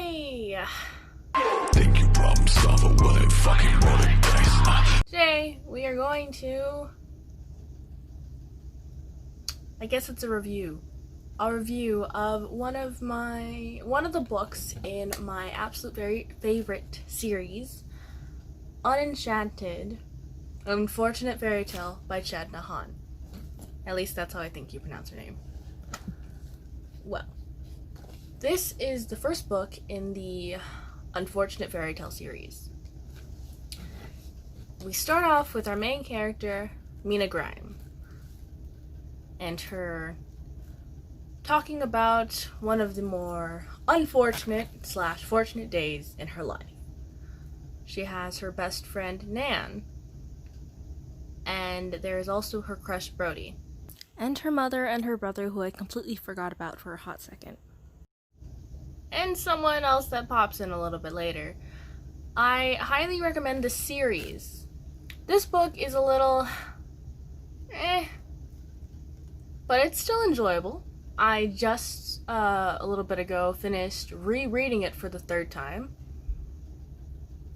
Yay! Think you problem solver, well then fucking roll the dice. Today we are going to, I guess it's a review of one of the books in my absolute very favorite series, Unenchanted, An Unfortunate Fairy Tale by Chanda Hahn. At least that's how I think you pronounce her name. Well, this is the first book in the Unfortunate Fairy Tale series. We start off with our main character, Mina Grime, and her talking about one of the more unfortunate / fortunate days in her life. She has her best friend, Nan, and there is also her crush, Brody, and her mother and her brother, who I completely forgot about for a hot second. And someone else that pops in a little bit later. I highly recommend the series. This book is a little but it's still enjoyable. I just a little bit ago finished rereading it for the third time,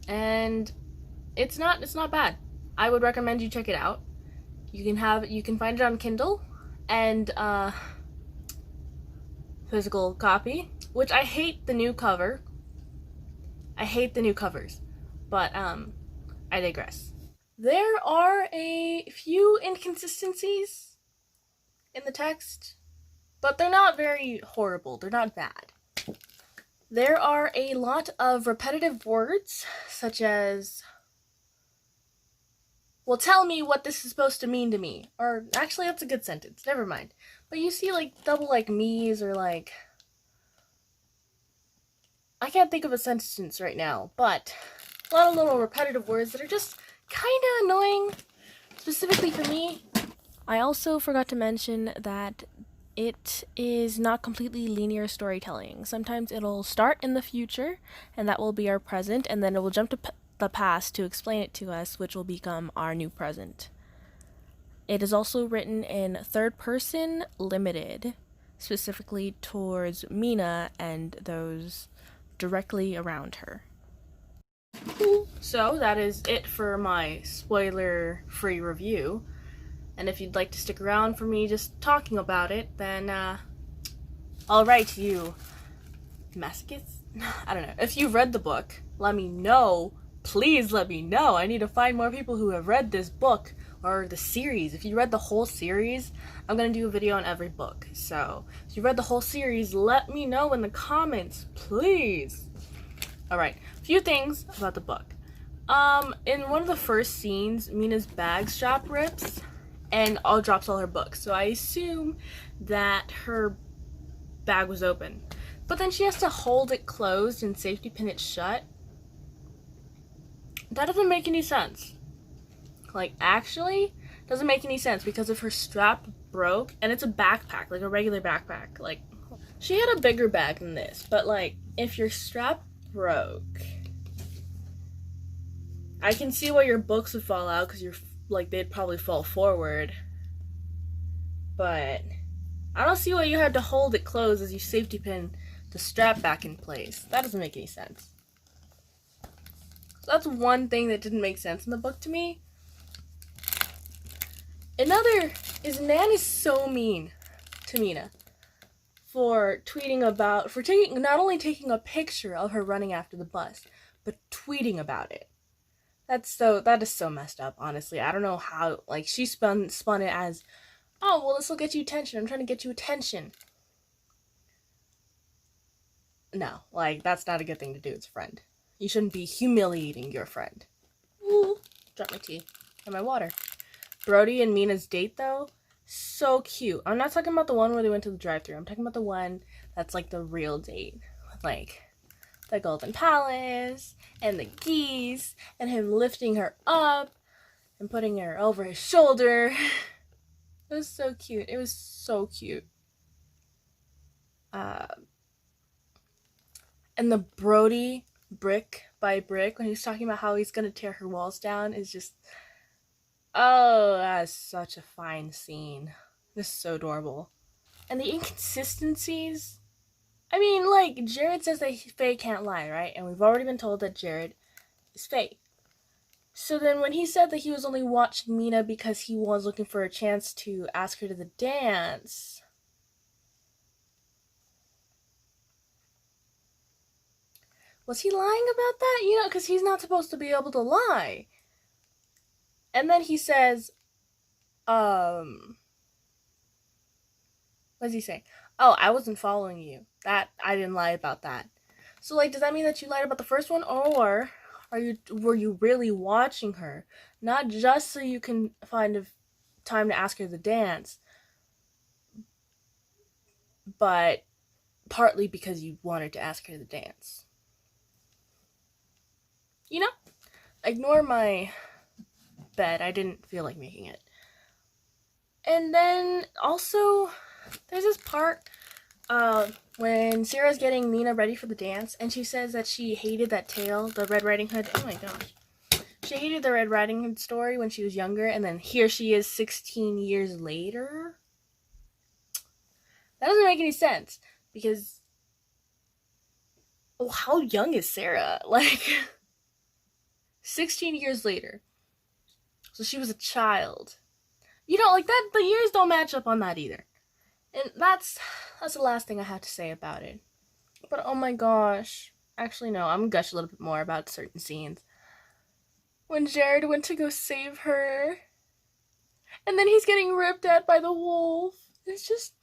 and it's not bad. I would recommend you check it out. You can find it on Kindle and physical copy, which I hate the new cover. I hate the new covers, but I digress. There are a few inconsistencies in the text, but they're not very horrible. They're not bad. There are a lot of repetitive words, such as, well, tell me what this is supposed to mean to me. Or, actually, that's a good sentence. Never mind. But you see, like, double, like, me's or, like, I can't think of a sentence right now, but a lot of little repetitive words that are just kind of annoying, specifically for me. I also forgot to mention that it is not completely linear storytelling. Sometimes it'll start in the future, and that will be our present, and then it will jump to the past to explain it to us, which will become our new present. It is also written in third person limited, specifically towards Mina and those directly around her. So that is it for my spoiler-free review. And if you'd like to stick around for me just talking about it, then I'll write to you masochists? I don't know. If you've read the book, let me know. Please let me know. I need to find more people who have read this book or the series. If you read the whole series, I'm going to do a video on every book. So if you read the whole series, let me know in the comments, please. Alright, a few things about the book. In one of the first scenes, Mina's bag strap rips and drops all her books. So I assume that her bag was open. But then she has to hold it closed and safety pin it shut. That doesn't make any sense. Like, actually, doesn't make any sense because if her strap broke, and it's a backpack, like a regular backpack, like, she had a bigger bag than this, but like, if your strap broke, I can see why your books would fall out because you're like, they'd probably fall forward, but I don't see why you had to hold it closed as you safety pin the strap back in place. That doesn't make any sense. So that's one thing that didn't make sense in the book to me. Another is Nan is so mean to Mina for not only taking a picture of her running after the bus, but tweeting about it. That is so messed up, honestly. I don't know how, like, she spun it as, oh, well, this will get you attention. I'm trying to get you attention. No, like, that's not a good thing to do as a friend. You shouldn't be humiliating your friend. Ooh, drop my tea and my water. Brody and Mina's date, though, so cute. I'm not talking about the one where they went to the drive-thru. I'm talking about the one that's, like, the real date. With, like, the Golden Palace, and the geese, and him lifting her up, and putting her over his shoulder. It was so cute. It was so cute. And the Brody, brick by brick, when he's talking about how he's gonna tear her walls down, is just, oh, that's such a fine scene. This is so adorable. And the inconsistencies I mean, like, Jared says that Faye can't lie, right? And we've already been told that Jared is Faye. So then when he said that he was only watching Mina because he was looking for a chance to ask her to the dance, was he lying about that? You know, because he's not supposed to be able to lie. And then he says, what does he say? Oh, I wasn't following you. That, I didn't lie about that. So, like, does that mean that you lied about the first one? Or were you really watching her? Not just so you can find a time to ask her to dance, but partly because you wanted to ask her to dance. You know? Ignore my bed. I didn't feel like making it. And then also, there's this part when Sarah's getting Mina ready for the dance, and she says that she hated that tale, the Red Riding Hood. Oh my gosh. She hated the Red Riding Hood story when she was younger, and then here she is 16 years later. That doesn't make any sense, because how young is Sarah? Like, 16 years later. So she was a child. You know, like, that, the years don't match up on that either. And that's the last thing I have to say about it. But oh my gosh. Actually, no, I'm gonna gush a little bit more about certain scenes. When Jared went to go save her, and then he's getting ripped at by the wolf. It's just,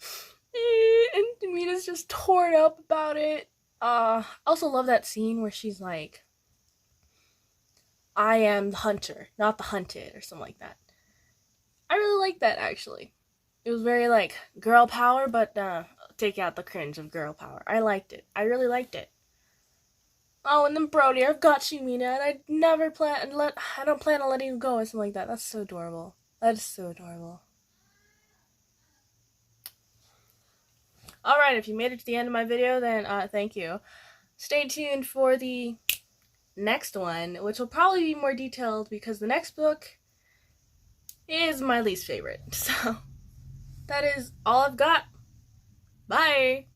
and Mina's just torn up about it. I also love that scene where she's like, I am the hunter, not the hunted, or something like that. I really like that, actually. It was very, like, girl power, but take out the cringe of girl power. I liked it. I really liked it. Oh, and then Brody, I've got you, Mina, and I don't plan on letting you go, or something like that. That's so adorable. That is so adorable. Alright, if you made it to the end of my video, then thank you. Stay tuned for the next one, which will probably be more detailed, because the next book is my least favorite. So, that is all I've got. Bye!